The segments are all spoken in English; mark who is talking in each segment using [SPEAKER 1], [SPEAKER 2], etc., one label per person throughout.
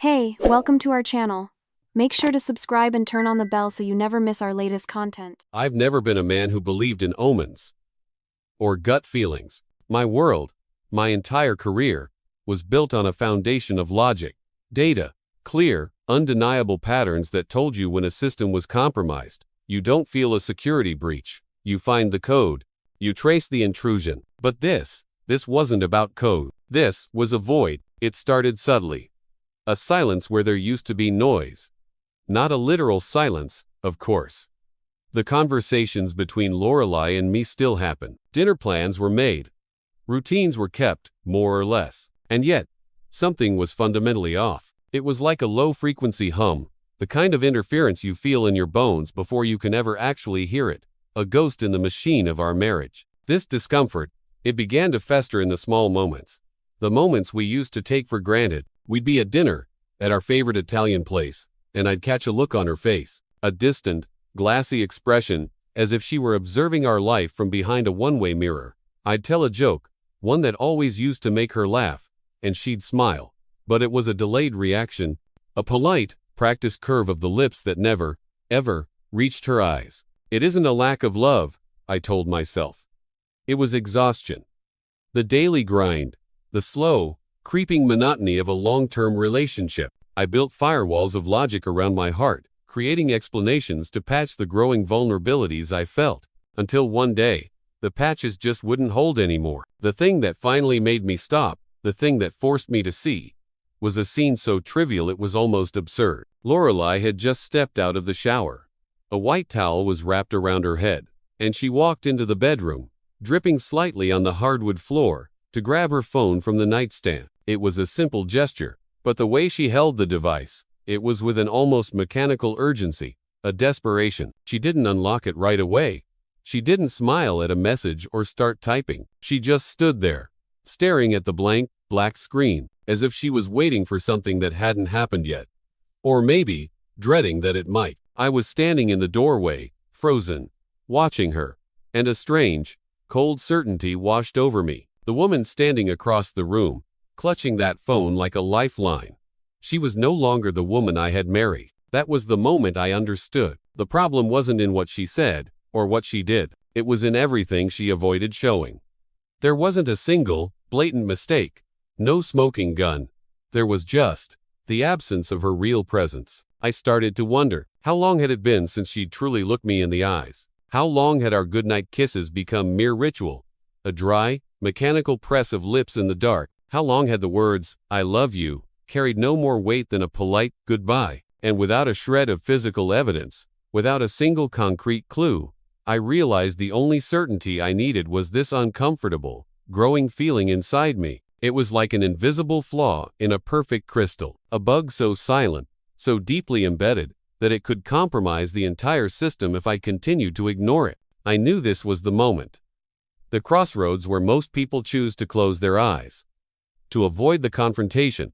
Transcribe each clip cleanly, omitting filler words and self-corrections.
[SPEAKER 1] Hey, welcome to our channel. Make sure to subscribe and turn on the bell so you never miss our latest content.
[SPEAKER 2] I've never been a man who believed in omens or gut feelings. My world, my entire career, was built on a foundation of logic, data, clear, undeniable patterns that told you when a system was compromised. You don't feel a security breach. You find the code. You trace the intrusion. But this wasn't about code. This was a void. It started subtly. A silence where there used to be noise. Not a literal silence, of course. The conversations between Lorelei and me still happen. Dinner plans were made. Routines were kept, more or less. And yet, something was fundamentally off. It was like a low-frequency hum, the kind of interference you feel in your bones before you can ever actually hear it. A ghost in the machine of our marriage. This discomfort, it began to fester in the small moments. The moments we used to take for granted. We'd be at dinner, at our favorite Italian place, and I'd catch a look on her face, a distant, glassy expression, as if she were observing our life from behind a one-way mirror. I'd tell a joke, one that always used to make her laugh, and she'd smile. But it was a delayed reaction, a polite, practiced curve of the lips that never, ever, reached her eyes. It isn't a lack of love, I told myself. It was exhaustion. The daily grind, the slow, creeping monotony of a long-term relationship. I built firewalls of logic around my heart, creating explanations to patch the growing vulnerabilities I felt, until one day, the patches just wouldn't hold anymore. The thing that finally made me stop, the thing that forced me to see, was a scene so trivial it was almost absurd. Lorelei had just stepped out of the shower. A white towel was wrapped around her head, and she walked into the bedroom, dripping slightly on the hardwood floor, to grab her phone from the nightstand. It was a simple gesture, but the way she held the device, it was with an almost mechanical urgency, a desperation. She didn't unlock it right away. She didn't smile at a message or start typing. She just stood there, staring at the blank, black screen, as if she was waiting for something that hadn't happened yet. Or maybe, dreading that it might. I was standing in the doorway, frozen, watching her, and a strange, cold certainty washed over me. The woman standing across the room, clutching that phone like a lifeline. She was no longer the woman I had married. That was the moment I understood. The problem wasn't in what she said, or what she did. It was in everything she avoided showing. There wasn't a single, blatant mistake. No smoking gun. There was just the absence of her real presence. I started to wonder, how long had it been since she'd truly looked me in the eyes? How long had our goodnight kisses become mere ritual? A dry, mechanical press of lips in the dark. How long had the words, "I love you," carried no more weight than a polite goodbye? And without a shred of physical evidence, without a single concrete clue, I realized the only certainty I needed was this uncomfortable, growing feeling inside me. It was like an invisible flaw in a perfect crystal, a bug so silent, so deeply embedded, that it could compromise the entire system if I continued to ignore it. I knew this was the moment. The crossroads where most people choose to close their eyes, to avoid the confrontation,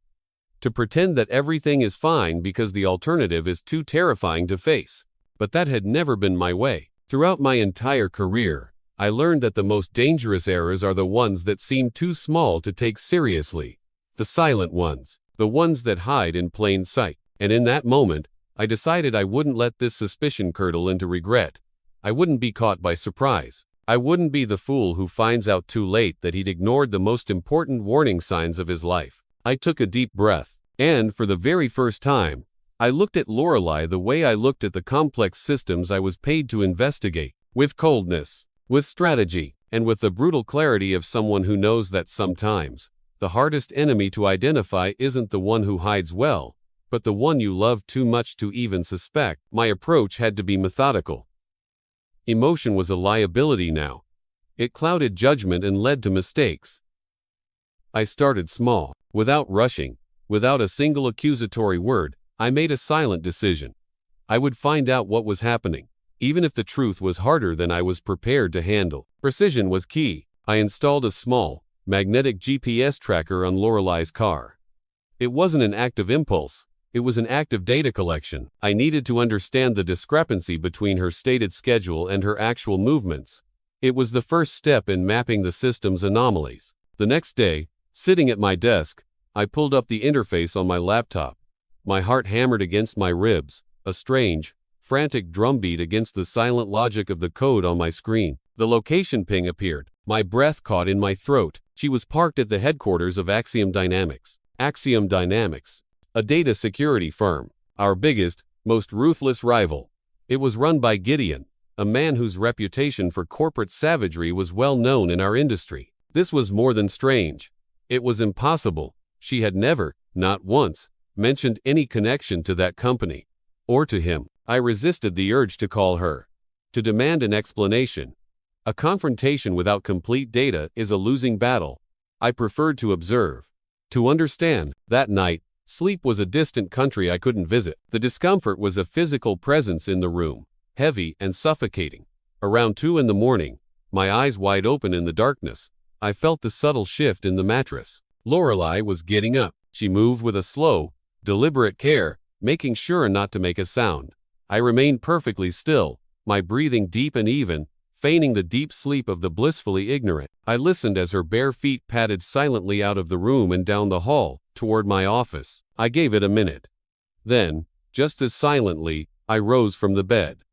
[SPEAKER 2] to pretend that everything is fine because the alternative is too terrifying to face. But that had never been my way. Throughout my entire career, I learned that the most dangerous errors are the ones that seem too small to take seriously. The silent ones, the ones that hide in plain sight. And in that moment, I decided I wouldn't let this suspicion curdle into regret. I wouldn't be caught by surprise. I wouldn't be the fool who finds out too late that he'd ignored the most important warning signs of his life. I took a deep breath, and for the very first time, I looked at Lorelei the way I looked at the complex systems I was paid to investigate, with coldness, with strategy, and with the brutal clarity of someone who knows that sometimes, the hardest enemy to identify isn't the one who hides well, but the one you love too much to even suspect. My approach had to be methodical. Emotion was a liability now. It clouded judgment and led to mistakes. I started small, without rushing, without a single accusatory word. I made a silent decision. I would find out what was happening, even if the truth was harder than I was prepared to handle. Precision was key. I installed a small, magnetic GPS tracker on Lorelei's car. It wasn't an act of impulse. It was an act of data collection. I needed to understand the discrepancy between her stated schedule and her actual movements. It was the first step in mapping the system's anomalies. The next day, sitting at my desk, I pulled up the interface on my laptop. My heart hammered against my ribs, a strange, frantic drumbeat against the silent logic of the code on my screen. The location ping appeared. My breath caught in my throat. She was parked at the headquarters of Axiom Dynamics. Axiom Dynamics, a data security firm, our biggest, most ruthless rival. It was run by Gideon, a man whose reputation for corporate savagery was well known in our industry. This was more than strange. It was impossible. She had never, not once, mentioned any connection to that company, or to him. I resisted the urge to call her, to demand an explanation. A confrontation without complete data is a losing battle. I preferred to observe, to understand. That night, sleep was a distant country I couldn't visit. The discomfort was a physical presence in the room, heavy and suffocating. Around 2 in the morning, my eyes wide open in the darkness, I felt the subtle shift in the mattress. Lorelei was getting up. She moved with a slow, deliberate care, making sure not to make a sound. I remained perfectly still, my breathing deep and even, feigning the deep sleep of the blissfully ignorant. I listened as her bare feet padded silently out of the room and down the hall, toward my office. I gave it a minute. Then, just as silently, I rose from the bed.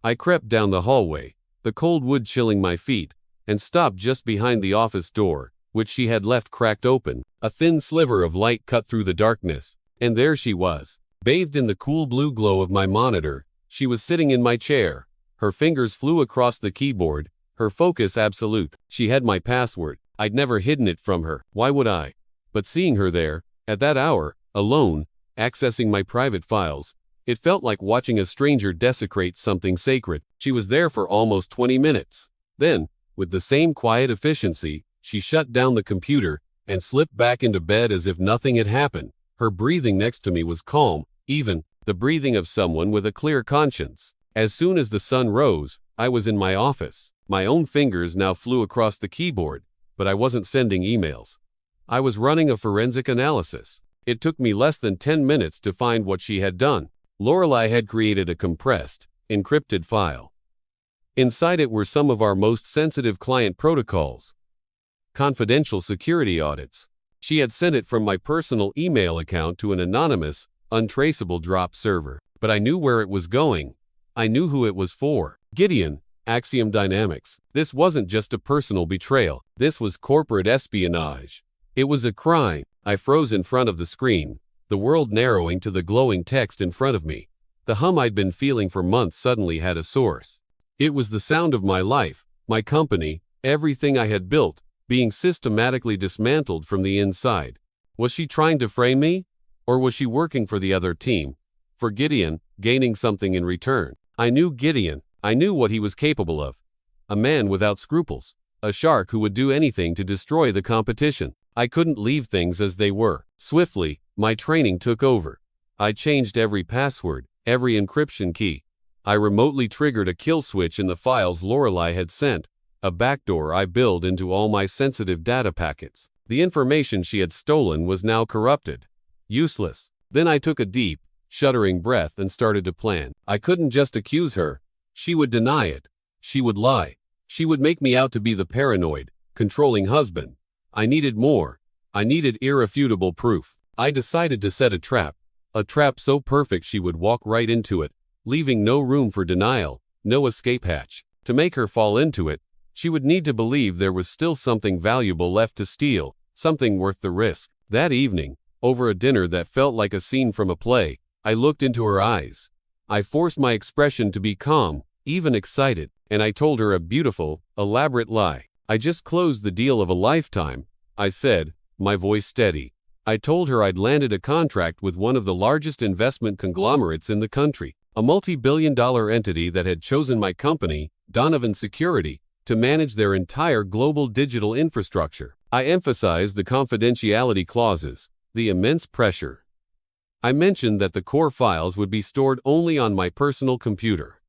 [SPEAKER 2] I crept down the hallway, the cold wood chilling my feet, and stopped just behind the office door, which she had left cracked open. A thin sliver of light cut through the darkness, and there she was, bathed in the cool blue glow of my monitor. She was sitting in my chair. Her fingers flew across the keyboard, her focus absolute. She had my password. I'd never hidden it from her. Why would I? But seeing her there, at that hour, alone, accessing my private files, it felt like watching a stranger desecrate something sacred. She was there for almost 20 minutes. Then, with the same quiet efficiency, she shut down the computer and slipped back into bed as if nothing had happened. Her breathing next to me was calm, even, the breathing of someone with a clear conscience. As soon as the sun rose, I was in my office. My own fingers now flew across the keyboard, but I wasn't sending emails. I was running a forensic analysis. It took me less than 10 minutes to find what she had done. Lorelei had created a compressed, encrypted file. Inside it were some of our most sensitive client protocols, confidential security audits. She had sent it from my personal email account to an anonymous, untraceable drop server. But I knew where it was going. I knew who it was for. Gideon, Axiom Dynamics. This wasn't just a personal betrayal. This was corporate espionage. It was a crime. I froze in front of the screen, the world narrowing to the glowing text in front of me. The hum I'd been feeling for months suddenly had a source. It was the sound of my life, my company, everything I had built, being systematically dismantled from the inside. Was she trying to frame me? Or was she working for the other team? For Gideon, gaining something in return. I knew Gideon. I knew what he was capable of. A man without scruples. A shark who would do anything to destroy the competition. I couldn't leave things as they were. Swiftly, my training took over. I changed every password, every encryption key. I remotely triggered a kill switch in the files Lorelei had sent, a backdoor I built into all my sensitive data packets. The information she had stolen was now corrupted. Useless. Then I took a deep, shuddering breath and started to plan. I couldn't just accuse her. She would deny it. She would lie. She would make me out to be the paranoid, controlling husband. I needed more. I needed irrefutable proof. I decided to set a trap so perfect she would walk right into it, leaving no room for denial, no escape hatch. To make her fall into it, she would need to believe there was still something valuable left to steal, something worth the risk. That evening, over a dinner that felt like a scene from a play, I looked into her eyes. I forced my expression to be calm, even excited, and I told her a beautiful, elaborate lie. I just closed the deal of a lifetime, I said, my voice steady. I told her I'd landed a contract with one of the largest investment conglomerates in the country, a multi-billion-dollar entity that had chosen my company, Donovan Security, to manage their entire global digital infrastructure. I emphasized the confidentiality clauses, the immense pressure. I mentioned that the core files would be stored only on my personal computer.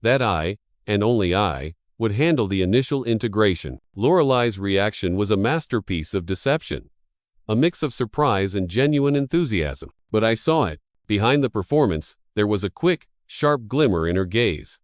[SPEAKER 2] That I, and only I, would handle the initial integration. Lorelei's reaction was a masterpiece of deception, a mix of surprise and genuine enthusiasm. But I saw it. Behind the performance, there was a quick, sharp glimmer in her gaze.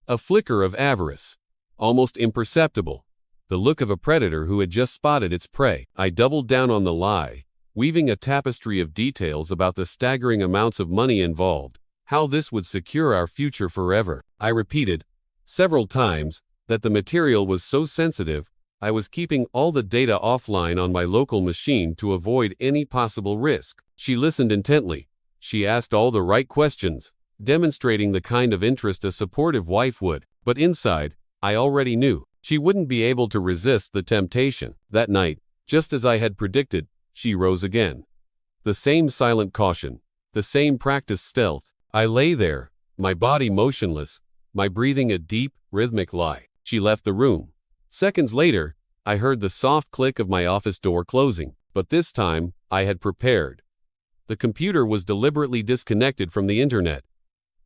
[SPEAKER 2] A flicker of avarice, almost imperceptible, the look of a predator who had just spotted its prey. I doubled down on the lie. weaving a tapestry of details about the staggering amounts of money involved, how this would secure our future forever. I repeated, several times, that the material was so sensitive, I was keeping all the data offline on my local machine to avoid any possible risk. She listened intently. She asked all the right questions, demonstrating the kind of interest a supportive wife would. But inside, I already knew she wouldn't be able to resist the temptation. That night, just as I had predicted, she rose again. The same silent caution, the same practiced stealth. I lay there, my body motionless, my breathing a deep, rhythmic lie. She left the room. Seconds later, I heard the soft click of my office door closing, but this time, I had prepared. The computer was deliberately disconnected from the internet.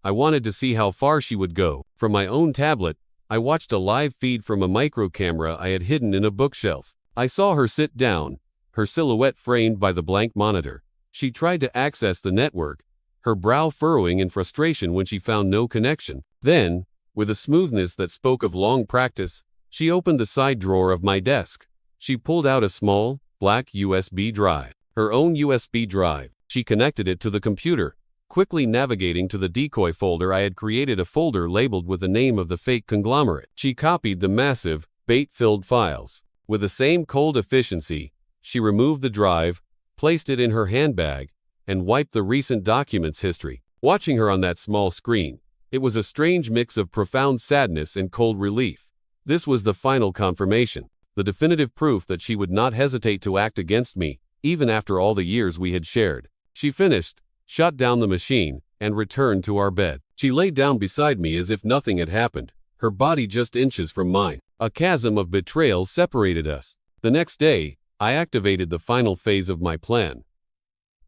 [SPEAKER 2] I wanted to see how far she would go. From my own tablet, I watched a live feed from a micro camera I had hidden in a bookshelf. I saw her sit down, her silhouette framed by the blank monitor. She tried to access the network, her brow furrowing in frustration when she found no connection. Then, with a smoothness that spoke of long practice, she opened the side drawer of my desk. She pulled out a small, black USB drive. Her own USB drive. She connected it to the computer. Quickly navigating to the decoy folder, I had created a folder labeled with the name of the fake conglomerate. She copied the massive, bait-filled files. With the same cold efficiency, she removed the drive, placed it in her handbag, and wiped the recent documents history. Watching her on that small screen, it was a strange mix of profound sadness and cold relief. This was the final confirmation, the definitive proof that she would not hesitate to act against me, even after all the years we had shared. She finished, shut down the machine, and returned to our bed. She lay down beside me as if nothing had happened, her body just inches from mine. A chasm of betrayal separated us. The next day, I activated the final phase of my plan.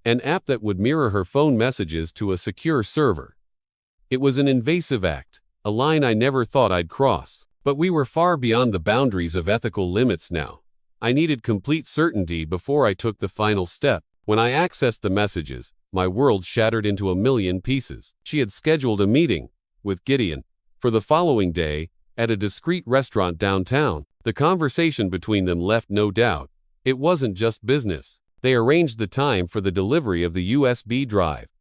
[SPEAKER 2] An app that would mirror her phone messages to a secure server. It was an invasive act, a line I never thought I'd cross. But we were far beyond the boundaries of ethical limits now. I needed complete certainty before I took the final step. When I accessed the messages, my world shattered into a million pieces. She had scheduled a meeting with Gideon for the following day at a discreet restaurant downtown. The conversation between them left no doubt. It wasn't just business. They arranged the time for the delivery of the USB drive.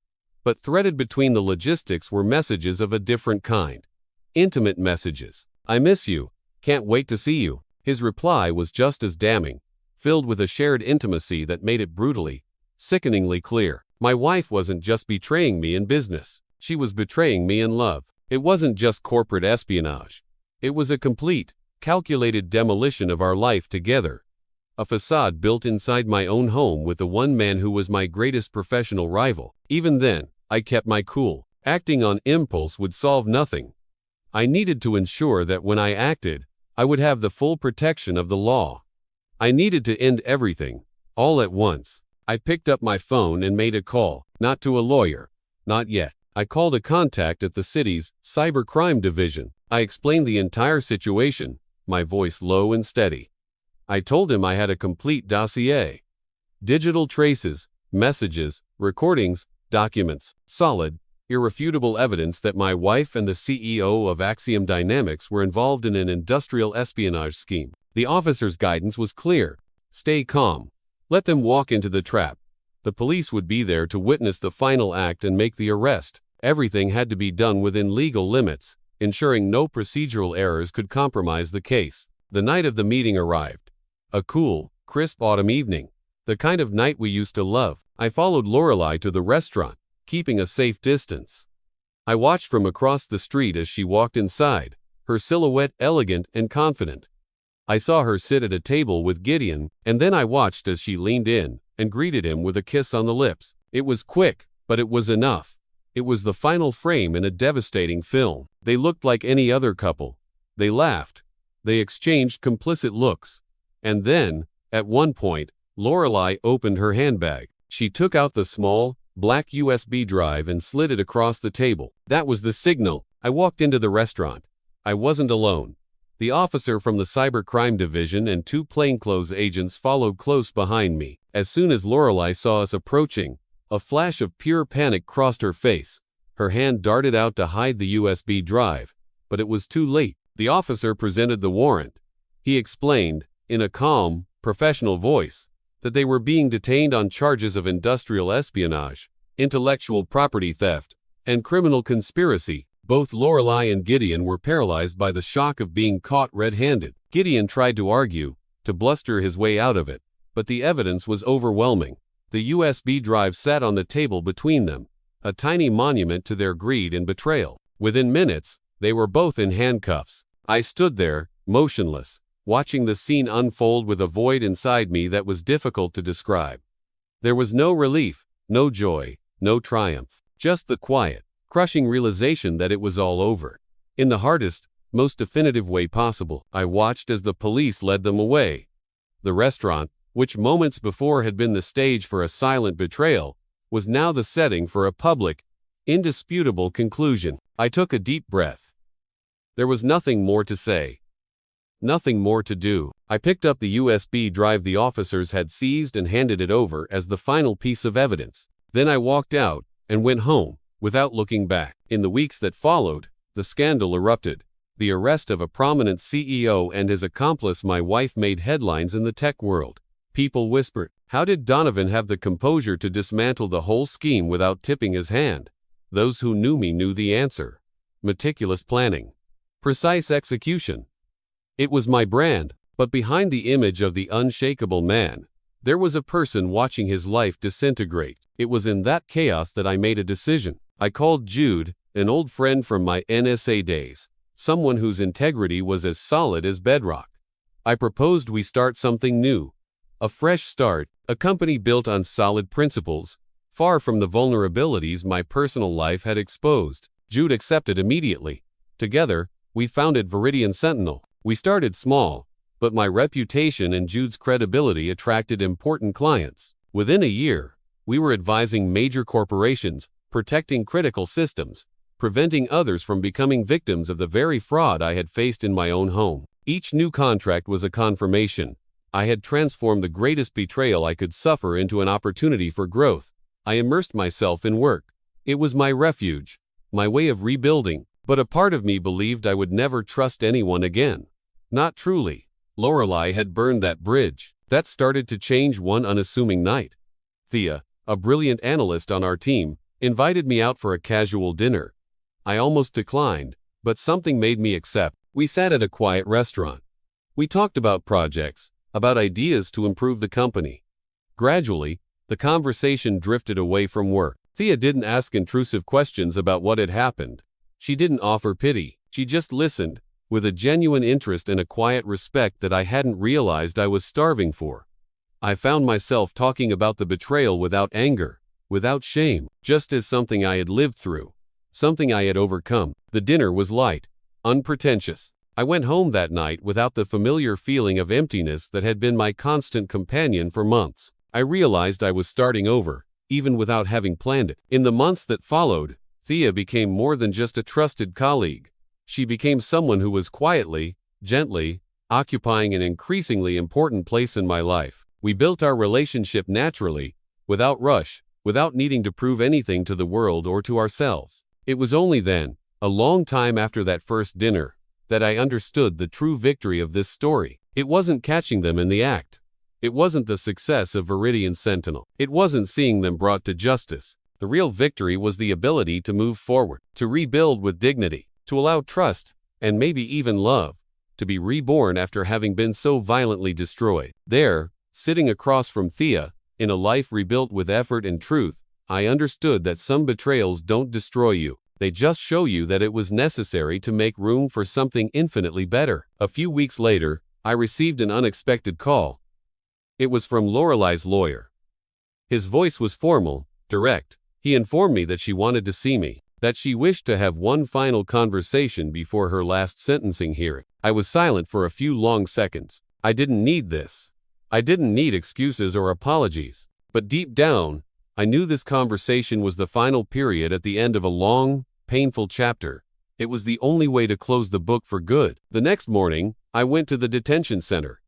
[SPEAKER 2] But threaded between the logistics were messages of a different kind. Intimate messages. I miss you. Can't wait to see you. His reply was just as damning, filled with a shared intimacy that made it brutally, sickeningly clear. My wife wasn't just betraying me in business. She was betraying me in love. It wasn't just corporate espionage. It was a complete, calculated demolition of our life together. A facade built inside my own home with the one man who was my greatest professional rival. Even then, I kept my cool. Acting on impulse would solve nothing. I needed to ensure that when I acted, I would have the full protection of the law. I needed to end everything, all at once. I picked up my phone and made a call, not to a lawyer, not yet. I called a contact at the city's cybercrime division. I explained the entire situation, my voice low and steady. I told him I had a complete dossier. Digital traces, messages, recordings, documents, solid, irrefutable evidence that my wife and the CEO of Axiom Dynamics were involved in an industrial espionage scheme. The officer's guidance was clear. Stay calm. Let them walk into the trap. The police would be there to witness the final act and make the arrest. Everything had to be done within legal limits, ensuring no procedural errors could compromise the case. The night of the meeting arrived. A cool, crisp autumn evening. The kind of night we used to love. I followed Lorelei to the restaurant, keeping a safe distance. I watched from across the street as she walked inside, her silhouette elegant and confident. I saw her sit at a table with Gideon, and then I watched as she leaned in and greeted him with a kiss on the lips. It was quick, but it was enough. It was the final frame in a devastating film. They looked like any other couple. They laughed. They exchanged complicit looks. And then, at one point, Lorelei opened her handbag. She took out the small, black USB drive and slid it across the table. That was the signal. I walked into the restaurant. I wasn't alone. The officer from the cybercrime division and two plainclothes agents followed close behind me. As soon as Lorelei saw us approaching, a flash of pure panic crossed her face. Her hand darted out to hide the USB drive, but it was too late. The officer presented the warrant. He explained, in a calm, professional voice, that they were being detained on charges of industrial espionage, intellectual property theft, and criminal conspiracy. Both Lorelei and Gideon were paralyzed by the shock of being caught red-handed. Gideon tried to argue, to bluster his way out of it, but the evidence was overwhelming. The USB drive sat on the table between them, a tiny monument to their greed and betrayal. Within minutes, they were both in handcuffs. I stood there, motionless, watching the scene unfold with a void inside me that was difficult to describe. There was no relief, no joy, no triumph, just the quiet, crushing realization that it was all over. In the hardest, most definitive way possible, I watched as the police led them away. The restaurant, which moments before had been the stage for a silent betrayal, was now the setting for a public, indisputable conclusion. I took a deep breath. There was nothing more to say. Nothing more to do. I picked up the USB drive the officers had seized and handed it over as the final piece of evidence. Then I walked out and went home, without looking back. In the weeks that followed, the scandal erupted. The arrest of a prominent CEO and his accomplice, my wife, made headlines in the tech world. People whispered, how did Donovan have the composure to dismantle the whole scheme without tipping his hand? Those who knew me knew the answer. Meticulous planning. Precise execution. It was my brand, but behind the image of the unshakable man, there was a person watching his life disintegrate. It was in that chaos that I made a decision. I called Jude, an old friend from my NSA days, someone whose integrity was as solid as bedrock. I proposed we start something new. A fresh start, a company built on solid principles, far from the vulnerabilities my personal life had exposed. Jude accepted immediately. Together, we founded Viridian Sentinel. We started small, but my reputation and Jude's credibility attracted important clients. Within a year, we were advising major corporations, protecting critical systems, preventing others from becoming victims of the very fraud I had faced in my own home. Each new contract was a confirmation. I had transformed the greatest betrayal I could suffer into an opportunity for growth. I immersed myself in work. It was my refuge, my way of rebuilding. But a part of me believed I would never trust anyone again. Not truly. Lorelei had burned that bridge. That started to change one unassuming night. Thea, a brilliant analyst on our team, invited me out for a casual dinner. I almost declined, but something made me accept. We sat at a quiet restaurant. We talked about projects, about ideas to improve the company. Gradually, the conversation drifted away from work. Thea didn't ask intrusive questions about what had happened. She didn't offer pity. She just listened, with a genuine interest and a quiet respect that I hadn't realized I was starving for. I found myself talking about the betrayal without anger, without shame, just as something I had lived through, something I had overcome. The dinner was light, unpretentious. I went home that night without the familiar feeling of emptiness that had been my constant companion for months. I realized I was starting over, even without having planned it. In the months that followed, Thea became more than just a trusted colleague. She became someone who was quietly, gently, occupying an increasingly important place in my life. We built our relationship naturally, without rush, without needing to prove anything to the world or to ourselves. It was only then, a long time after that first dinner, that I understood the true victory of this story. It wasn't catching them in the act. It wasn't the success of Viridian Sentinel. It wasn't seeing them brought to justice. The real victory was the ability to move forward, to rebuild with dignity, to allow trust, and maybe even love, to be reborn after having been so violently destroyed. There, sitting across from Thea, in a life rebuilt with effort and truth, I understood that some betrayals don't destroy you. They just show you that it was necessary to make room for something infinitely better. A few weeks later, I received an unexpected call. It was from Lorelei's lawyer. His voice was formal, direct. He informed me that she wanted to see me, that she wished to have one final conversation before her last sentencing hearing. I was silent for a few long seconds. I didn't need this. I didn't need excuses or apologies. But deep down, I knew this conversation was the final period at the end of a long, painful chapter. It was the only way to close the book for good. The next morning, I went to the detention center.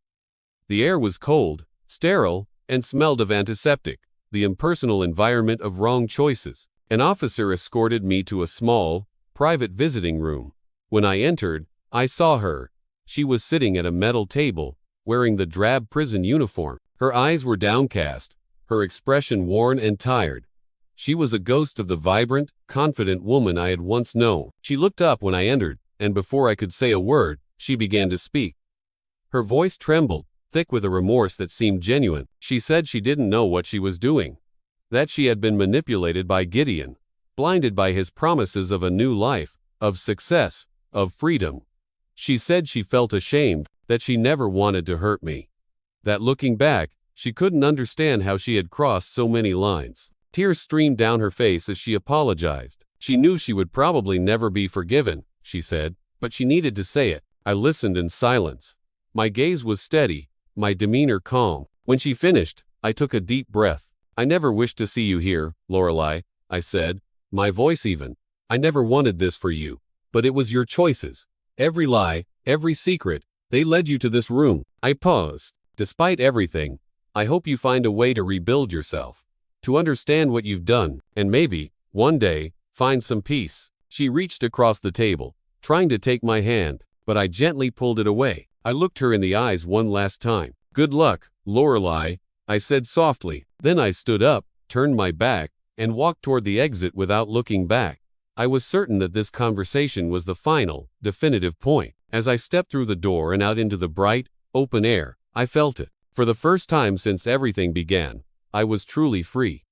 [SPEAKER 2] The air was cold, sterile, and smelled of antiseptic, the impersonal environment of wrong choices. An officer escorted me to a small, private visiting room. When I entered, I saw her. She was sitting at a metal table, wearing the drab prison uniform. Her eyes were downcast, her expression worn and tired. She was a ghost of the vibrant, confident woman I had once known. She looked up when I entered, and before I could say a word, she began to speak. Her voice trembled, thick with a remorse that seemed genuine. She said she didn't know what she was doing, that she had been manipulated by Gideon, blinded by his promises of a new life, of success, of freedom. She said she felt ashamed, that she never wanted to hurt me, that looking back, she couldn't understand how she had crossed so many lines. Tears streamed down her face as she apologized. She knew she would probably never be forgiven, she said, but she needed to say it. I listened in silence. My gaze was steady, my demeanor calm. When she finished, I took a deep breath. I never wished to see you here, Lorelei, I said, my voice even. I never wanted this for you. But it was your choices. Every lie, every secret, they led you to this room. I paused. Despite everything, I hope you find a way to rebuild yourself, to understand what you've done, and maybe, one day, find some peace. She reached across the table, trying to take my hand, but I gently pulled it away. I looked her in the eyes one last time. Good luck, Lorelei, I said softly. Then I stood up, turned my back, and walked toward the exit without looking back. I was certain that this conversation was the final, definitive point. As I stepped through the door and out into the bright, open air, I felt it. For the first time since everything began, I was truly free.